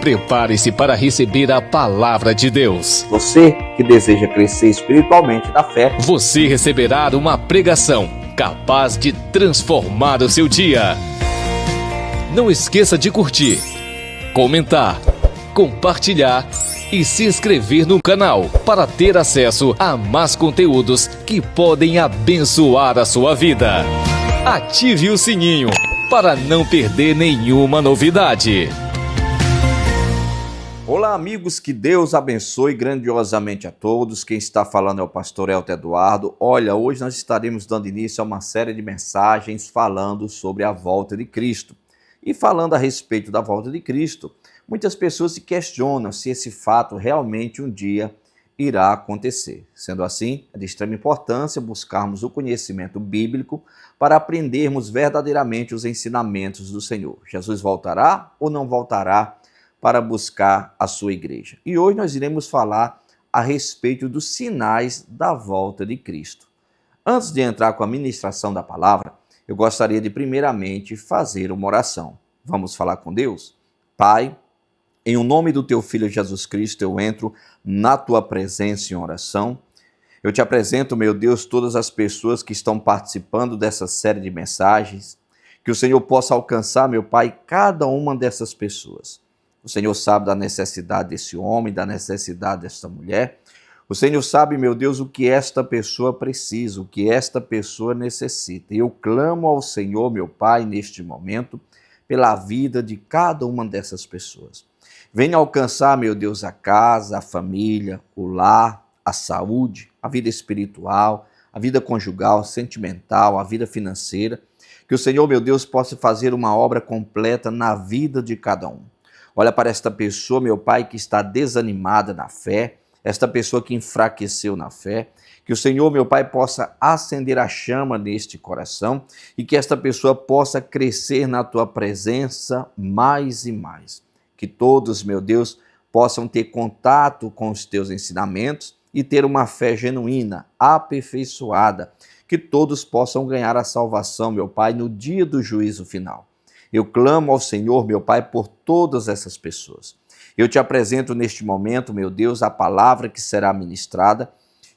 Prepare-se para receber a palavra de Deus. Você que deseja crescer espiritualmente na fé, Você receberá uma pregação capaz de transformar o seu dia. Não esqueça de curtir, comentar, compartilhar e se inscrever no canal para ter acesso a mais conteúdos que podem abençoar a sua vida. Ative o sininho para não perder nenhuma novidade. Olá, amigos, que Deus abençoe grandiosamente a todos. Quem está falando é o pastor Elton Eduardo. Olha, hoje nós estaremos dando início a uma série de mensagens falando sobre a volta de Cristo. E falando a respeito da volta de Cristo, muitas pessoas se questionam se esse fato realmente um dia irá acontecer. Sendo assim, é de extrema importância buscarmos o conhecimento bíblico para aprendermos verdadeiramente os ensinamentos do Senhor. Jesus voltará ou não voltará para buscar a sua igreja? E hoje nós iremos falar a respeito dos sinais da volta de Cristo. Antes de entrar com a ministração da palavra, eu gostaria de primeiramente fazer uma oração. Vamos falar com Deus? Pai, em o nome do teu Filho Jesus Cristo, eu entro na tua presença em oração. Eu te apresento, meu Deus, todas as pessoas que estão participando dessa série de mensagens, que o Senhor possa alcançar, meu Pai, cada uma dessas pessoas. O Senhor sabe da necessidade desse homem, da necessidade desta mulher. O Senhor sabe, meu Deus, o que esta pessoa precisa, o que esta pessoa necessita. E eu clamo ao Senhor, meu Pai, neste momento, pela vida de cada uma dessas pessoas. Venha alcançar, meu Deus, a casa, a família, o lar, a saúde, a vida espiritual, a vida conjugal, sentimental, a vida financeira. Que o Senhor, meu Deus, possa fazer uma obra completa na vida de cada um. Olha para esta pessoa, meu Pai, que está desanimada na fé, esta pessoa que enfraqueceu na fé, que o Senhor, meu Pai, possa acender a chama neste coração e que esta pessoa possa crescer na Tua presença mais e mais. Que todos, meu Deus, possam ter contato com os Teus ensinamentos e ter uma fé genuína, aperfeiçoada, que todos possam ganhar a salvação, meu Pai, no dia do juízo final. Eu clamo ao Senhor, meu Pai, por todas essas pessoas. Eu te apresento neste momento, meu Deus, a palavra que será ministrada,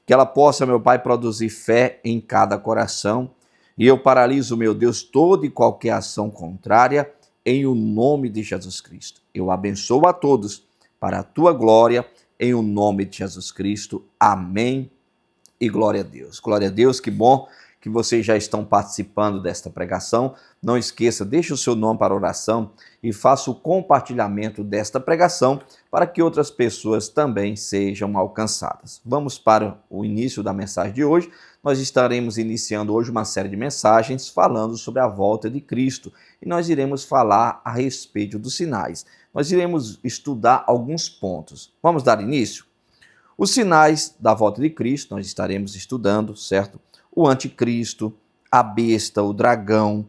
que ela possa, meu Pai, produzir fé em cada coração. E eu paraliso, meu Deus, toda e qualquer ação contrária em o nome de Jesus Cristo. Eu abençoo a todos para a tua glória, em o nome de Jesus Cristo. Amém e glória a Deus. Glória a Deus, que bom que vocês já estão participando desta pregação. Não esqueça, deixe o seu nome para oração e faça o compartilhamento desta pregação para que outras pessoas também sejam alcançadas. Vamos para o início da mensagem de hoje. Nós estaremos iniciando hoje uma série de mensagens falando sobre a volta de Cristo e nós iremos falar a respeito dos sinais. Nós iremos estudar alguns pontos. Vamos dar início? Os sinais da volta de Cristo, nós estaremos estudando, certo? O anticristo, a besta, o dragão,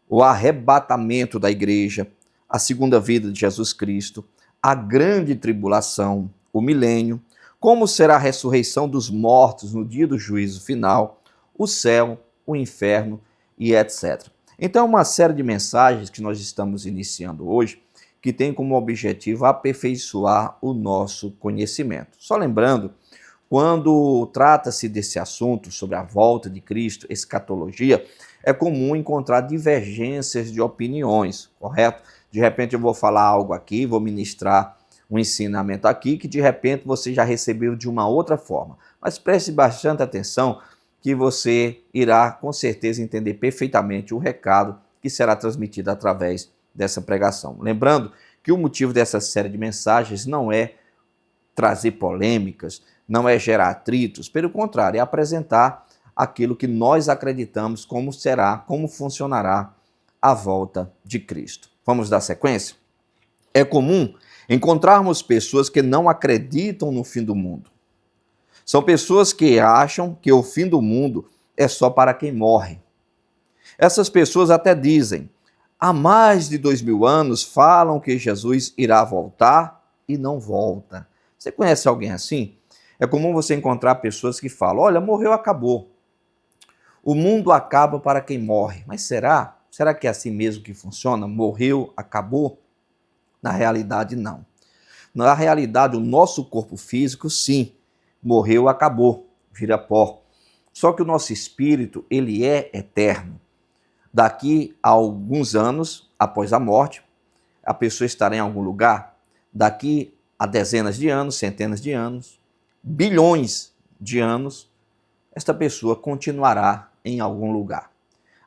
o arrebatamento da igreja, a segunda vida de Jesus Cristo, a grande tribulação, o milênio, como será a ressurreição dos mortos no dia do juízo final, o céu, o inferno e etc. Então, uma série de mensagens que nós estamos iniciando hoje, que tem como objetivo aperfeiçoar o nosso conhecimento. Só lembrando, quando trata-se desse assunto sobre a volta de Cristo, escatologia, é comum encontrar divergências de opiniões, correto? De repente eu vou falar algo aqui, vou ministrar um ensinamento aqui, que de repente você já recebeu de uma outra forma. Mas preste bastante atenção que você irá com certeza entender perfeitamente o recado que será transmitido através dessa pregação. Lembrando que o motivo dessa série de mensagens não é trazer polêmicas, não é gerar atritos, pelo contrário, é apresentar aquilo que nós acreditamos como será, como funcionará a volta de Cristo. Vamos dar sequência? É comum encontrarmos pessoas que não acreditam no fim do mundo. São pessoas que acham que o fim do mundo é só para quem morre. Essas pessoas até dizem, há mais de 2000 anos falam que Jesus irá voltar e não volta. Você conhece alguém assim? É comum você encontrar pessoas que falam, olha, morreu, acabou. O mundo acaba para quem morre. Mas será? Será que é assim mesmo que funciona? Morreu, acabou? Na realidade, não. Na realidade, o nosso corpo físico, sim, morreu, acabou, vira pó. Só que o nosso espírito, ele é eterno. Daqui a alguns anos, após a morte, a pessoa estará em algum lugar. Daqui a dezenas de anos, centenas de anos, bilhões de anos, esta pessoa continuará em algum lugar.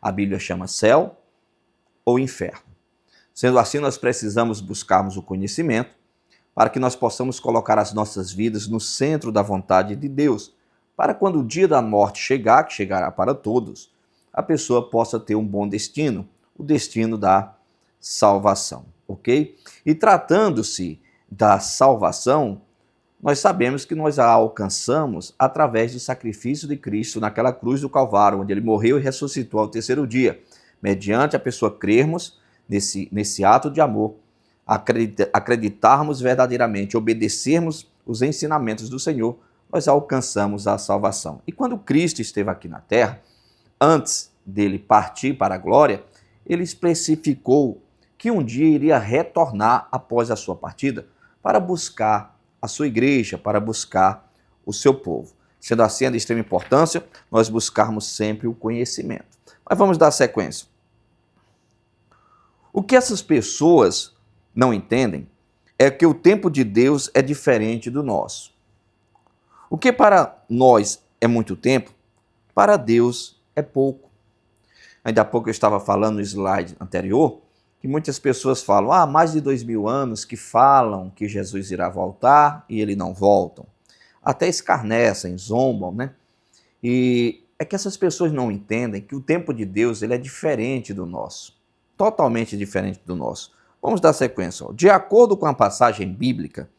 A Bíblia chama céu ou inferno. Sendo assim, nós precisamos buscarmos o conhecimento para que nós possamos colocar as nossas vidas no centro da vontade de Deus, para quando o dia da morte chegar, que chegará para todos, a pessoa possa ter um bom destino, o destino da salvação, ok? E tratando-se da salvação, nós sabemos que nós a alcançamos através do sacrifício de Cristo naquela cruz do Calvário, onde ele morreu e ressuscitou ao terceiro dia, mediante a pessoa crermos nesse ato de amor, acreditarmos verdadeiramente, obedecermos os ensinamentos do Senhor, nós alcançamos a salvação. E quando Cristo esteve aqui na terra, antes dele partir para a glória, ele especificou que um dia iria retornar após a sua partida para buscar a sua igreja, para buscar o seu povo. Sendo assim, é de extrema importância nós buscarmos sempre o conhecimento. Mas vamos dar sequência. O que essas pessoas não entendem é que o tempo de Deus é diferente do nosso. O que para nós é muito tempo, para Deus é pouco. Ainda há pouco eu estava falando no slide anterior que muitas pessoas falam, mais de 2000 anos que falam que Jesus irá voltar e ele não voltam. Até escarnecem, zombam, né? E é que essas pessoas não entendem que o tempo de Deus ele é diferente do nosso. Totalmente diferente do nosso. Vamos dar sequência. De acordo com a passagem bíblica,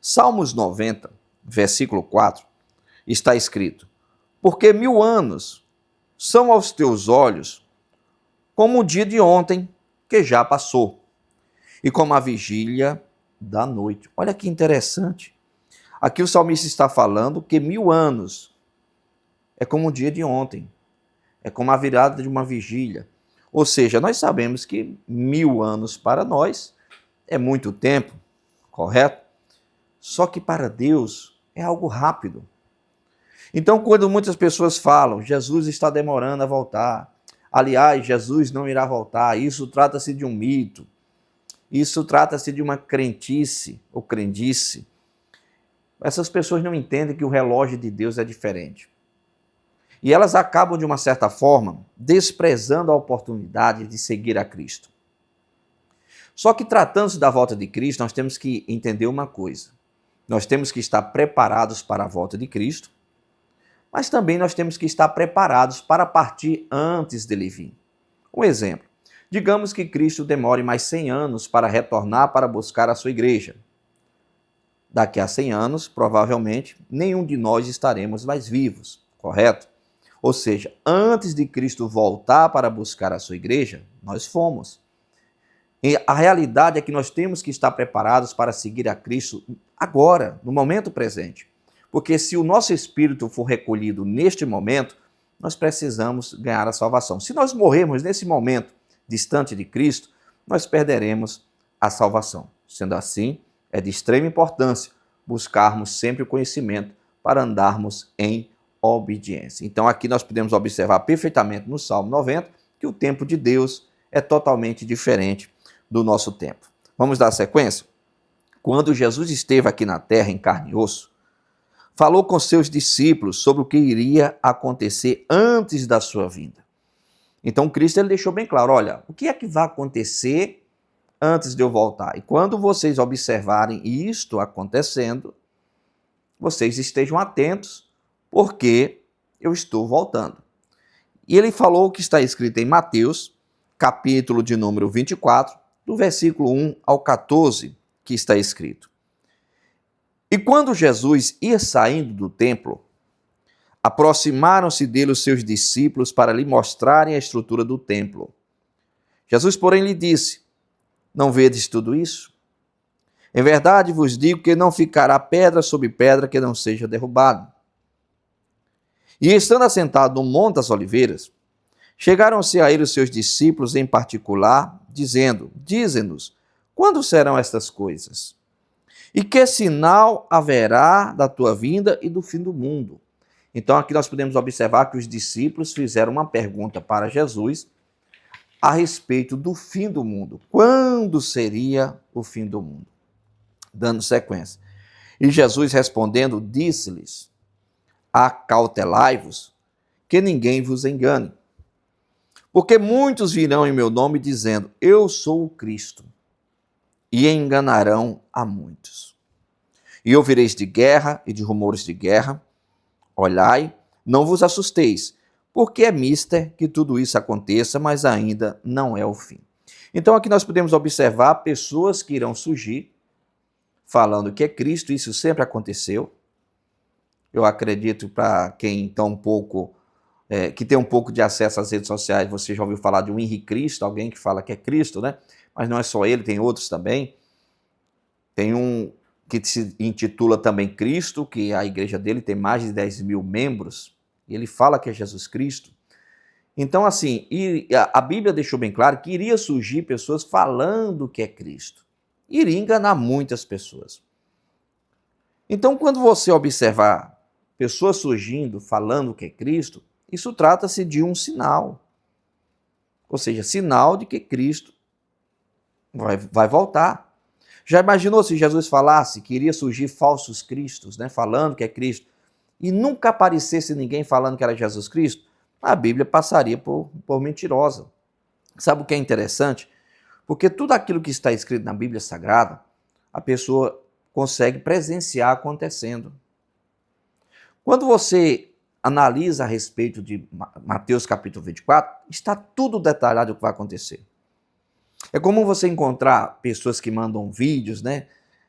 Salmos 90, versículo 4, está escrito: porque 1000 anos são aos teus olhos como o dia de ontem que já passou, e como a vigília da noite. Olha que interessante. Aqui o salmista está falando que 1000 anos é como o dia de ontem, é como a virada de uma vigília. Ou seja, nós sabemos que 1000 anos para nós é muito tempo, correto? Só que para Deus é algo rápido. Então, quando muitas pessoas falam, Jesus está demorando a voltar, aliás, Jesus não irá voltar, isso trata-se de um mito, isso trata-se de uma crentice ou crendice. Essas pessoas não entendem que o relógio de Deus é diferente. E elas acabam, de uma certa forma, desprezando a oportunidade de seguir a Cristo. Só que, tratando-se da volta de Cristo, nós temos que entender uma coisa. Nós temos que estar preparados para a volta de Cristo, mas também nós temos que estar preparados para partir antes dele vir. Um exemplo. Digamos que Cristo demore mais 100 anos para retornar para buscar a sua igreja. Daqui a 100 anos, provavelmente, nenhum de nós estaremos mais vivos, correto? Ou seja, antes de Cristo voltar para buscar a sua igreja, nós fomos. E a realidade é que nós temos que estar preparados para seguir a Cristo agora, no momento presente. Porque se o nosso espírito for recolhido neste momento, nós precisamos ganhar a salvação. Se nós morrermos nesse momento, distante de Cristo, nós perderemos a salvação. Sendo assim, é de extrema importância buscarmos sempre o conhecimento para andarmos em obediência. Então aqui nós podemos observar perfeitamente no Salmo 90 que o tempo de Deus é totalmente diferente do nosso tempo. Vamos dar sequência? Quando Jesus esteve aqui na terra em carne e osso, falou com seus discípulos sobre o que iria acontecer antes da sua vinda. Então Cristo ele deixou bem claro, olha, o que é que vai acontecer antes de eu voltar? E quando vocês observarem isto acontecendo, vocês estejam atentos, porque eu estou voltando. E ele falou o que está escrito em Mateus, capítulo de número 24, do versículo 1 ao 14, que está escrito: e quando Jesus ia saindo do templo, aproximaram-se dele os seus discípulos para lhe mostrarem a estrutura do templo. Jesus, porém, lhe disse: não vedes tudo isso? Em verdade vos digo que não ficará pedra sobre pedra que não seja derrubada. E estando assentado no Monte das Oliveiras, chegaram-se a ele os seus discípulos em particular, dizendo: dize-nos, Quando serão estas coisas? E que sinal haverá da tua vinda e do fim do mundo? Então aqui nós podemos observar que os discípulos fizeram uma pergunta para Jesus a respeito do fim do mundo. Quando seria o fim do mundo? Dando sequência. E Jesus respondendo, disse-lhes, acautelai-vos, que ninguém vos engane. Porque muitos virão em meu nome dizendo, eu sou o Cristo, e enganarão a muitos. E ouvireis de guerra e de rumores de guerra. Olhai, não vos assusteis, porque é mister que tudo isso aconteça, mas ainda não é o fim. Então aqui nós podemos observar pessoas que irão surgir, falando que é Cristo, isso sempre aconteceu. Eu acredito para quem está que tem um pouco de acesso às redes sociais, você já ouviu falar de um Henrique Cristo, alguém que fala que é Cristo, né? Mas não é só ele, tem outros também. Tem um que se intitula também Cristo, que a igreja dele tem mais de 10 mil membros, e ele fala que é Jesus Cristo. Então, assim, a Bíblia deixou bem claro que iria surgir pessoas falando que é Cristo. Iria enganar muitas pessoas. Então, quando você observar pessoas surgindo, falando que é Cristo, isso trata-se de um sinal. Ou seja, sinal de que Cristo vai voltar. Já imaginou se Jesus falasse que iria surgir falsos cristos, né, falando que é Cristo, e nunca aparecesse ninguém falando que era Jesus Cristo? A Bíblia passaria por mentirosa. Sabe o que é interessante? Porque tudo aquilo que está escrito na Bíblia Sagrada, a pessoa consegue presenciar acontecendo. Quando você analisa a respeito de Mateus capítulo 24, está tudo detalhado o que vai acontecer. É comum você encontrar pessoas que mandam vídeos, né?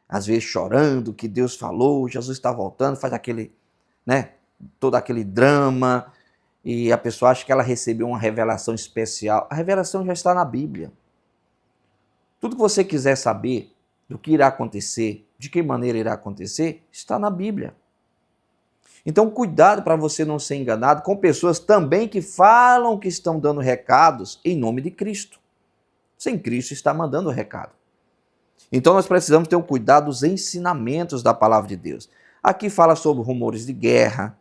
Às vezes chorando, que Deus falou, Jesus está voltando, faz aquele, né? Todo aquele drama, e a pessoa acha que ela recebeu uma revelação especial. A revelação já está na Bíblia. Tudo que você quiser saber do que irá acontecer, de que maneira irá acontecer, está na Bíblia. Então, cuidado para você não ser enganado com pessoas também que falam que estão dando recados em nome de Cristo. Sem Cristo está mandando o recado. Então nós precisamos ter o cuidado dos ensinamentos da palavra de Deus. Aqui fala sobre rumores de guerra,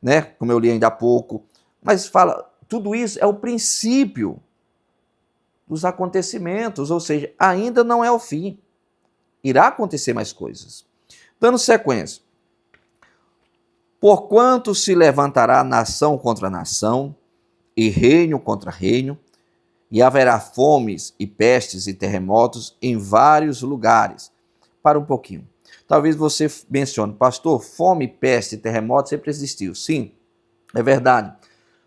né? Como eu li ainda há pouco, mas fala, tudo isso é o princípio dos acontecimentos, ou seja, ainda não é o fim. Irá acontecer mais coisas. Dando sequência. Porquanto se levantará nação contra nação, e reino contra reino, e haverá fomes e pestes e terremotos em vários lugares. Para um pouquinho. Talvez você mencione, pastor, fome, peste e terremoto sempre existiu. Sim, é verdade.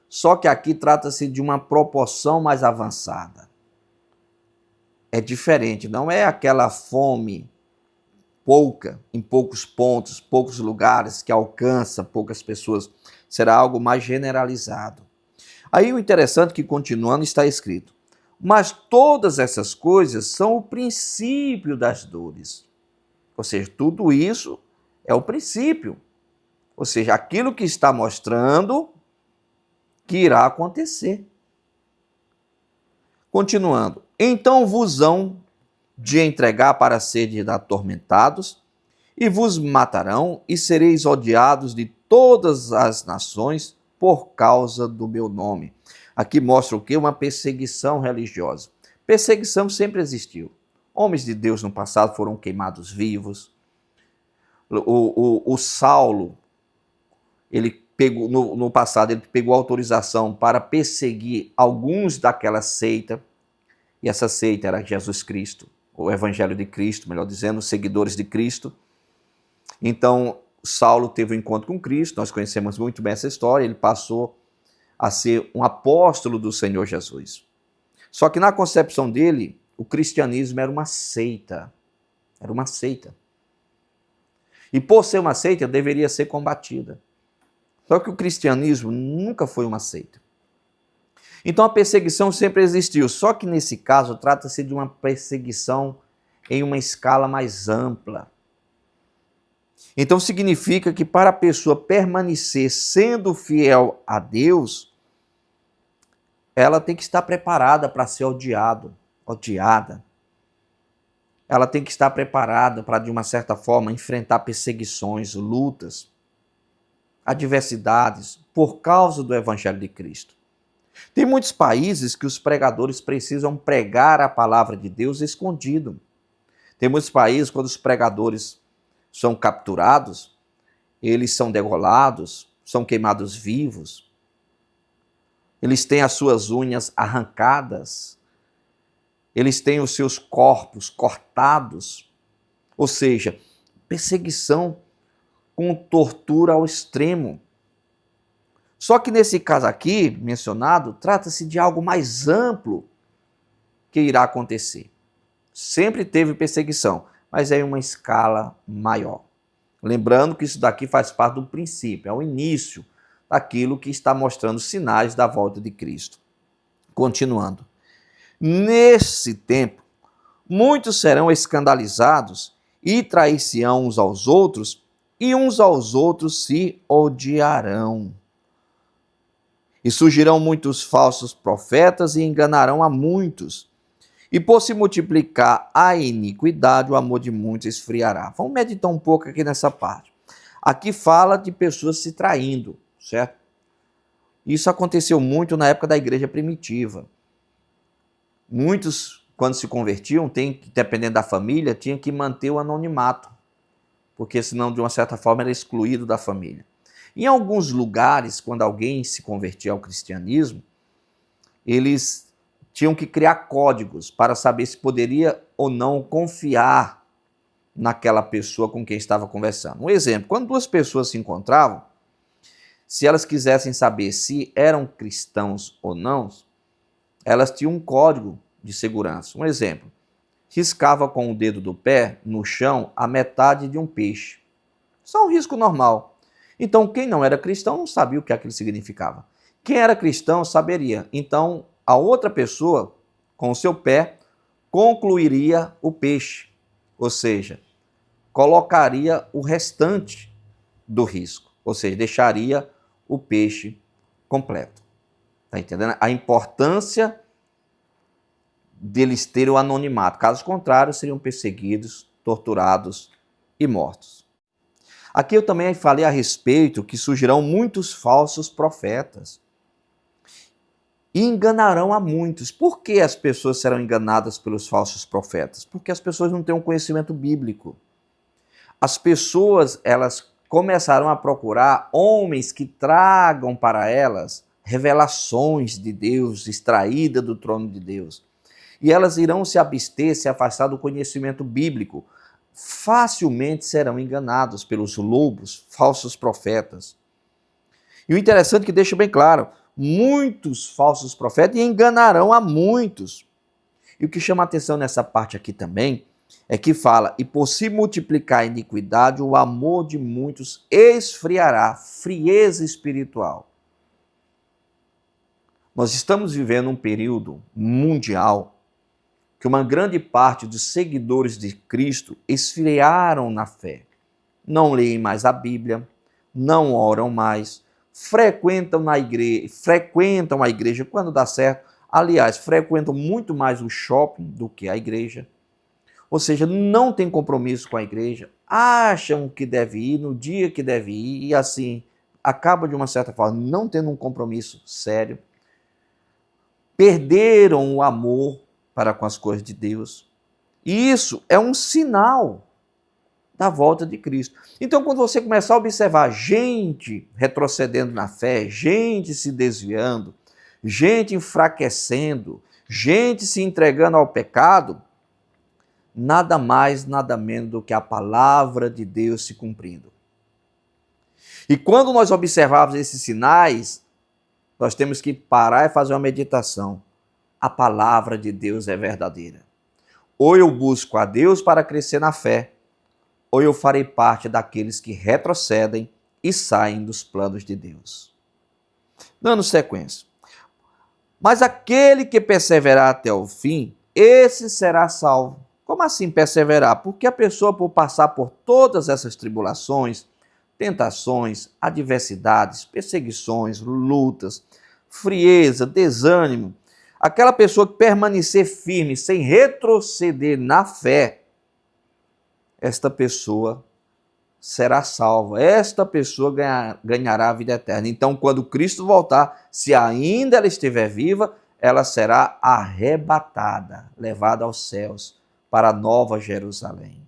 Só que aqui trata-se de uma proporção mais avançada. É diferente, não é aquela fome pouca, em poucos pontos, poucos lugares, que alcança poucas pessoas. Será algo mais generalizado. Aí o interessante é que, continuando, está escrito, mas todas essas coisas são o princípio das dores. Ou seja, tudo isso é o princípio. Ou seja, aquilo que está mostrando que irá acontecer. Continuando, então vos hão de entregar para serdes atormentados, e vos matarão, e sereis odiados de todas as nações por causa do meu nome. Aqui mostra o quê? Uma perseguição religiosa. Perseguição sempre existiu. Homens de Deus no passado foram queimados vivos. O Saulo, ele pegou, no passado, ele pegou autorização para perseguir alguns daquela seita, e essa seita era Jesus Cristo, o Evangelho de Cristo, melhor dizendo, os seguidores de Cristo. Então, Saulo teve um encontro com Cristo, nós conhecemos muito bem essa história, ele passou a ser um apóstolo do Senhor Jesus. Só que na concepção dele, o cristianismo era uma seita. Era uma seita. E por ser uma seita, deveria ser combatida. Só que o cristianismo nunca foi uma seita. Então a perseguição sempre existiu, só que nesse caso trata-se de uma perseguição em uma escala mais ampla. Então significa que para a pessoa permanecer sendo fiel a Deus, ela tem que estar preparada para ser odiada. ela tem que estar preparada para, de uma certa forma, enfrentar perseguições, lutas, adversidades, por causa do Evangelho de Cristo. Tem muitos países que os pregadores precisam pregar a palavra de Deus escondido. Tem muitos países, quando os pregadores são capturados, eles são degolados, são queimados vivos, eles têm as suas unhas arrancadas, eles têm os seus corpos cortados, ou seja, perseguição com tortura ao extremo. Só que nesse caso aqui, mencionado, trata-se de algo mais amplo que irá acontecer. Sempre teve perseguição, mas é em uma escala maior. Lembrando que isso daqui faz parte do princípio, é o início daquilo que está mostrando sinais da volta de Cristo. Continuando. Nesse tempo, muitos serão escandalizados e trair-se-ão uns aos outros, e uns aos outros se odiarão. E surgirão muitos falsos profetas e enganarão a muitos. E por se multiplicar a iniquidade, o amor de muitos esfriará. Vamos meditar um pouco aqui nessa parte. Aqui fala de pessoas se traindo, certo? Isso aconteceu muito na época da igreja primitiva. Muitos, quando se convertiam, dependendo da família, tinham que manter o anonimato, porque senão, de uma certa forma, era excluído da família. Em alguns lugares, quando alguém se convertia ao cristianismo, eles tinham que criar códigos para saber se poderia ou não confiar naquela pessoa com quem estava conversando. Um exemplo, quando duas pessoas se encontravam, se elas quisessem saber se eram cristãos ou não, elas tinham um código de segurança. Um exemplo, riscava com o dedo do pé no chão a metade de um peixe. Isso é um risco normal. Então, quem não era cristão não sabia o que aquilo significava. Quem era cristão saberia. Então, a outra pessoa, com o seu pé, concluiria o peixe. Ou seja, colocaria o restante do risco. Ou seja, deixaria o peixe completo. Está entendendo? A importância deles terem o anonimato. Caso contrário, seriam perseguidos, torturados e mortos. Aqui eu também falei a respeito que surgirão muitos falsos profetas e enganarão a muitos. Por que as pessoas serão enganadas pelos falsos profetas? Porque as pessoas não têm um conhecimento bíblico. As pessoas, elas começaram a procurar homens que tragam para elas revelações de Deus, extraídas do trono de Deus. E elas irão se abster, se afastar do conhecimento bíblico. Facilmente serão enganados pelos lobos, falsos profetas. E o interessante é que deixa bem claro, muitos falsos profetas enganarão a muitos. E o que chama a atenção nessa parte aqui também é que fala, e por se multiplicar a iniquidade, o amor de muitos esfriará, frieza espiritual. Nós estamos vivendo um período mundial que uma grande parte dos seguidores de Cristo esfriaram na fé. Não leem mais a Bíblia, não oram mais, frequentam a igreja quando dá certo. Aliás, frequentam muito mais o shopping do que a igreja. Ou seja, não tem compromisso com a igreja, acham que deve ir no dia que deve ir e assim acaba de uma certa forma não tendo um compromisso sério. Perderam o amor para com as coisas de Deus. E isso é um sinal da volta de Cristo. Então, quando você começar a observar gente retrocedendo na fé, gente se desviando, gente enfraquecendo, gente se entregando ao pecado, nada mais, nada menos do que a palavra de Deus se cumprindo. E quando nós observarmos esses sinais, nós temos que parar e fazer uma meditação. A palavra de Deus é verdadeira. Ou eu busco a Deus para crescer na fé, ou eu farei parte daqueles que retrocedem e saem dos planos de Deus. Dando sequência. Mas aquele que perseverar até o fim, esse será salvo. Como assim perseverar? Porque a pessoa, por passar por todas essas tribulações, tentações, adversidades, perseguições, lutas, frieza, desânimo, aquela pessoa que permanecer firme, sem retroceder na fé, esta pessoa será salva, esta pessoa ganhará a vida eterna. Então, quando Cristo voltar, se ainda ela estiver viva, ela será arrebatada, levada aos céus, para a nova Jerusalém.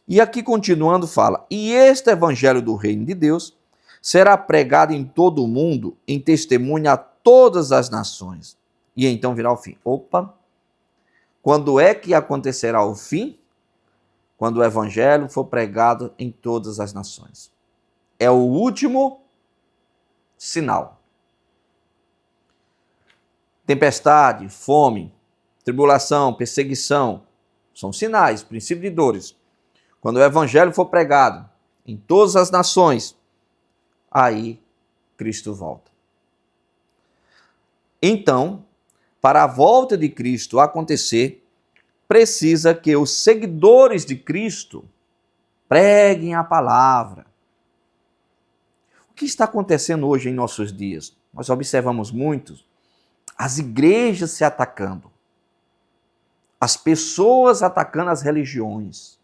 E aqui continuando fala, e este evangelho do reino de Deus será pregado em todo o mundo, em testemunho a todas as nações. E então virá o fim. Opa! Quando é que acontecerá o fim? Quando o evangelho for pregado em todas as nações. É o último sinal. Tempestade, fome, tribulação, perseguição, são sinais, princípio de dores. Quando o evangelho for pregado em todas as nações, aí Cristo volta. Então, para a volta de Cristo acontecer, precisa que os seguidores de Cristo preguem a palavra. O que está acontecendo hoje em nossos dias? Nós observamos muitos as igrejas se atacando, as pessoas atacando as religiões.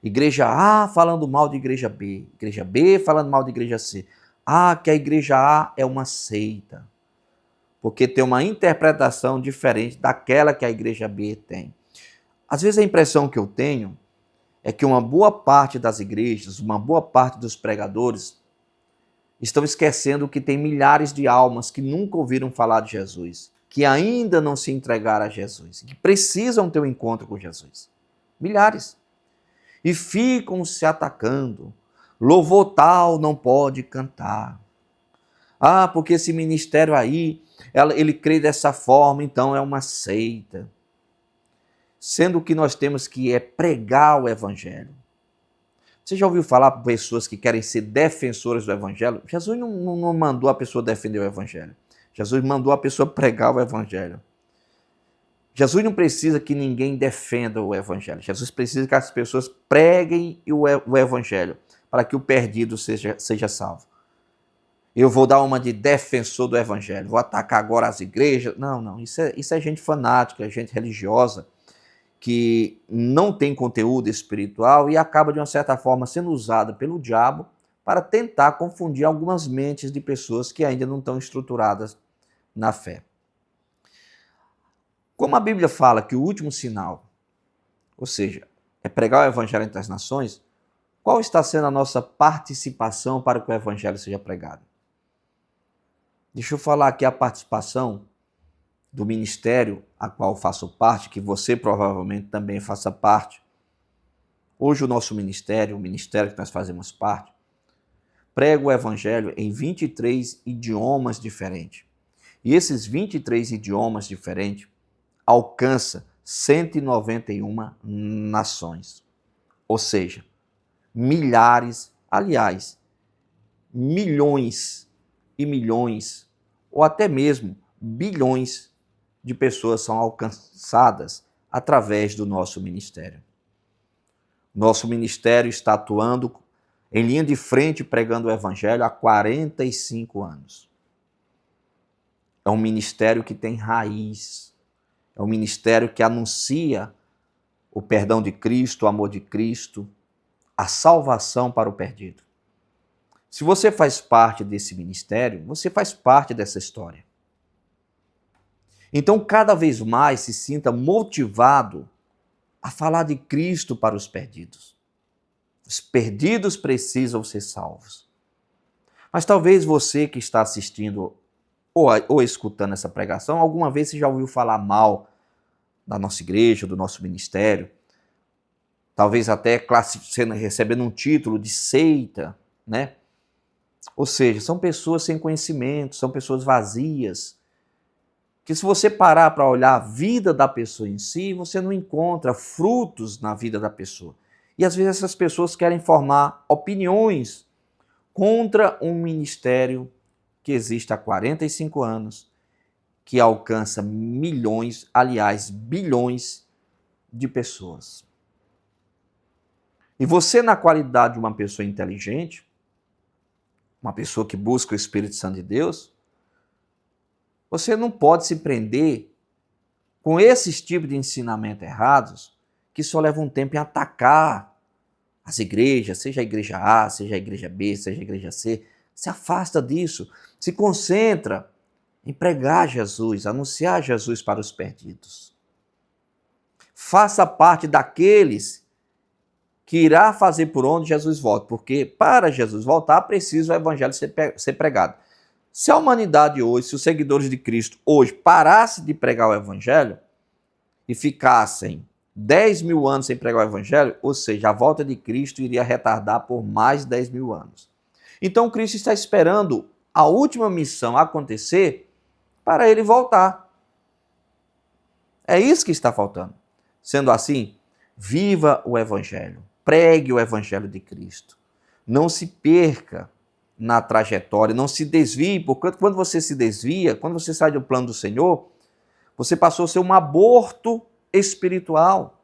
Igreja A falando mal de igreja B falando mal de igreja C. Ah, que a igreja A é uma seita, porque tem uma interpretação diferente daquela que a igreja B tem. Às vezes a impressão que eu tenho é que uma boa parte das igrejas, uma boa parte dos pregadores estão esquecendo que tem milhares de almas que nunca ouviram falar de Jesus, que ainda não se entregaram a Jesus, que precisam ter um encontro com Jesus. Milhares. E ficam se atacando. Louvor tal não pode cantar. Ah, porque esse ministério aí, ele crê dessa forma, então é uma seita. Sendo que nós temos que pregar o evangelho. Você já ouviu falar para pessoas que querem ser defensoras do evangelho? Jesus não mandou a pessoa defender o evangelho. Jesus mandou a pessoa pregar o evangelho. Jesus não precisa que ninguém defenda o evangelho. Jesus precisa que as pessoas preguem o evangelho para que o perdido seja salvo. Eu vou dar uma de defensor do evangelho, vou atacar agora as igrejas. Não, isso é gente fanática, gente religiosa, que não tem conteúdo espiritual e acaba, de uma certa forma, sendo usada pelo diabo para tentar confundir algumas mentes de pessoas que ainda não estão estruturadas na fé. Como a Bíblia fala que o último sinal, ou seja, é pregar o evangelho entre as nações, qual está sendo a nossa participação para que o evangelho seja pregado? Deixa eu falar aqui a participação do ministério a qual faço parte, que você provavelmente também faça parte. Hoje o nosso ministério, o ministério que nós fazemos parte, prega o evangelho em 23 idiomas diferentes. E esses 23 idiomas diferentes alcança 191 nações. Ou seja, milhares, aliás, milhões e milhões, ou até mesmo bilhões de pessoas são alcançadas através do nosso ministério. Nosso ministério está atuando em linha de frente pregando o evangelho há 45 anos. É um ministério que tem raiz. É um ministério que anuncia o perdão de Cristo, o amor de Cristo, a salvação para o perdido. Se você faz parte desse ministério, você faz parte dessa história. Então, cada vez mais se sinta motivado a falar de Cristo para os perdidos. Os perdidos precisam ser salvos. Mas talvez você que está assistindo ou escutando essa pregação, alguma vez você já ouviu falar mal da nossa igreja, do nosso ministério, talvez até recebendo um título de seita, né? Ou seja, são pessoas sem conhecimento, são pessoas vazias, que se você parar para olhar a vida da pessoa em si, você não encontra frutos na vida da pessoa. E às vezes essas pessoas querem formar opiniões contra um ministério que existe há 45 anos, que alcança milhões, aliás, bilhões de pessoas. E você, na qualidade de uma pessoa inteligente, uma pessoa que busca o Espírito Santo de Deus, você não pode se prender com esses tipos de ensinamento errados que só levam um tempo em atacar as igrejas, seja a igreja A, seja a igreja B, seja a igreja C. Se afasta disso, se concentra em pregar Jesus, anunciar Jesus para os perdidos. Faça parte daqueles que irá fazer por onde Jesus volta, porque para Jesus voltar, precisa o evangelho ser pregado. Se a humanidade hoje, se os seguidores de Cristo hoje parassem de pregar o evangelho e ficassem 10 mil anos sem pregar o evangelho, ou seja, a volta de Cristo iria retardar por mais 10 mil anos. Então Cristo está esperando a última missão acontecer para ele voltar. É isso que está faltando. Sendo assim, viva o evangelho. Pregue o evangelho de Cristo. Não se perca na trajetória, não se desvie, porque quando você se desvia, quando você sai do plano do Senhor, você passou a ser um aborto espiritual.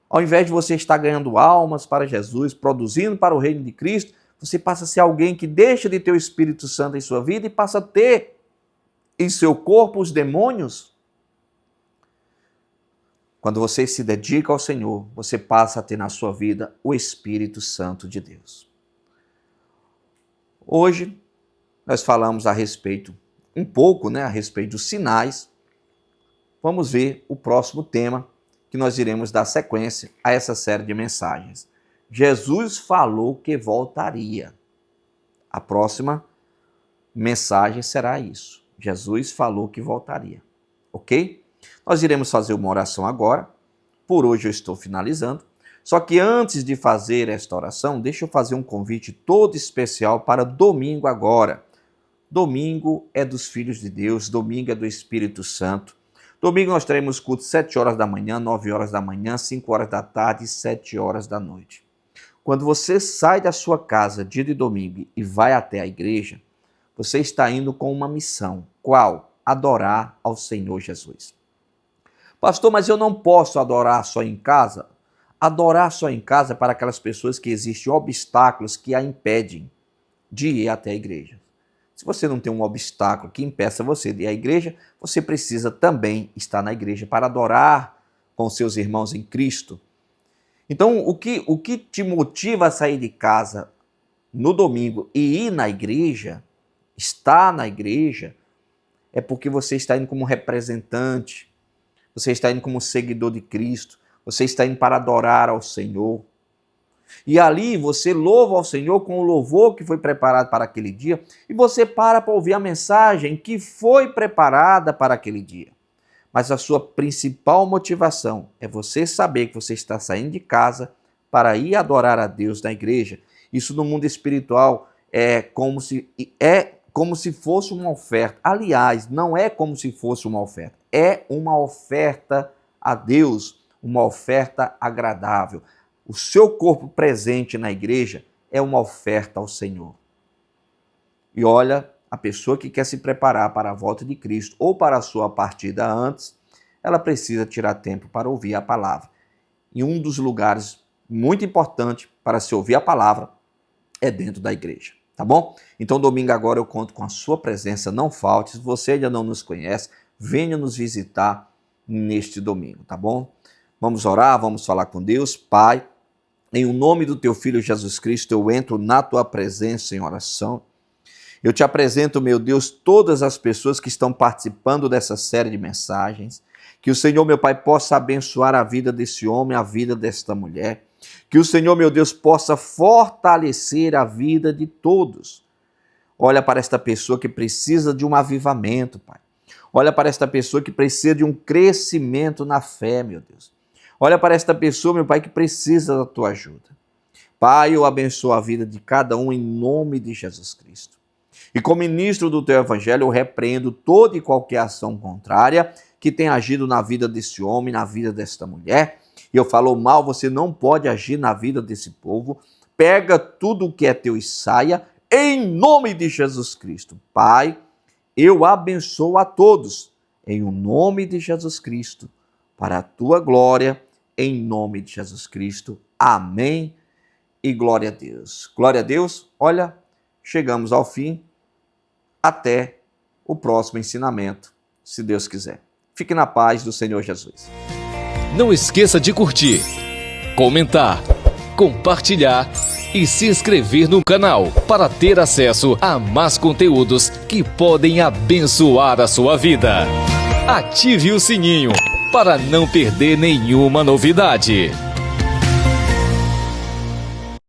Ao invés de você estar ganhando almas para Jesus, produzindo para o reino de Cristo, você passa a ser alguém que deixa de ter o Espírito Santo em sua vida e passa a ter em seu corpo os demônios. Quando você se dedica ao Senhor, você passa a ter na sua vida o Espírito Santo de Deus. Hoje, nós falamos a respeito, um pouco, a respeito dos sinais. Vamos ver o próximo tema que nós iremos dar sequência a essa série de mensagens. Jesus falou que voltaria. A próxima mensagem será isso. Jesus falou que voltaria. Ok? Nós iremos fazer uma oração agora. Por hoje eu estou finalizando. Só que antes de fazer esta oração, deixa eu fazer um convite todo especial para domingo agora. Domingo é dos filhos de Deus, domingo é do Espírito Santo. Domingo nós teremos culto 7 horas da manhã, 9 horas da manhã, 5 horas da tarde e 7 horas da noite. Quando você sai da sua casa dia de domingo e vai até a igreja, você está indo com uma missão. Qual? Adorar ao Senhor Jesus. Pastor, mas eu não posso adorar só em casa? Adorar só em casa para aquelas pessoas que existem obstáculos que a impedem de ir até a igreja. Se você não tem um obstáculo que impeça você de ir à igreja, você precisa também estar na igreja para adorar com seus irmãos em Cristo. Então, o que te motiva a sair de casa no domingo e ir na igreja, estar na igreja, é porque você está indo como representante, você está indo como seguidor de Cristo, você está indo para adorar ao Senhor. E ali você louva ao Senhor com o louvor que foi preparado para aquele dia e você para ouvir a mensagem que foi preparada para aquele dia. Mas a sua principal motivação é você saber que você está saindo de casa para ir adorar a Deus na igreja. Isso no mundo espiritual é como se fosse uma oferta. Aliás, não é como se fosse uma oferta. É uma oferta a Deus, uma oferta agradável. O seu corpo presente na igreja é uma oferta ao Senhor. E olha, a pessoa que quer se preparar para a volta de Cristo ou para a sua partida antes, ela precisa tirar tempo para ouvir a palavra. E um dos lugares muito importantes para se ouvir a palavra é dentro da igreja, tá bom? Então domingo agora eu conto com a sua presença, não falte. Se você ainda não nos conhece, venha nos visitar neste domingo, tá bom? Vamos orar, vamos falar com Deus. Pai, em o nome do teu Filho Jesus Cristo, eu entro na tua presença em oração. Eu te apresento, meu Deus, todas as pessoas que estão participando dessa série de mensagens. Que o Senhor, meu Pai, possa abençoar a vida desse homem, a vida desta mulher. Que o Senhor, meu Deus, possa fortalecer a vida de todos. Olha para esta pessoa que precisa de um avivamento, Pai. Olha para esta pessoa que precisa de um crescimento na fé, meu Deus. Olha para esta pessoa, meu Pai, que precisa da tua ajuda. Pai, eu abençoo a vida de cada um em nome de Jesus Cristo. E como ministro do teu evangelho, eu repreendo toda e qualquer ação contrária que tenha agido na vida desse homem, na vida desta mulher. E eu falo mal, você não pode agir na vida desse povo. Pega tudo o que é teu e saia, em nome de Jesus Cristo. Pai, eu abençoo a todos, em o nome de Jesus Cristo, para a tua glória, em nome de Jesus Cristo. Amém e glória a Deus. Glória a Deus. Olha, chegamos ao fim. Até o próximo ensinamento, se Deus quiser. Fique na paz do Senhor Jesus. Não esqueça de curtir, comentar, compartilhar e se inscrever no canal para ter acesso a mais conteúdos que podem abençoar a sua vida. Ative o sininho para não perder nenhuma novidade.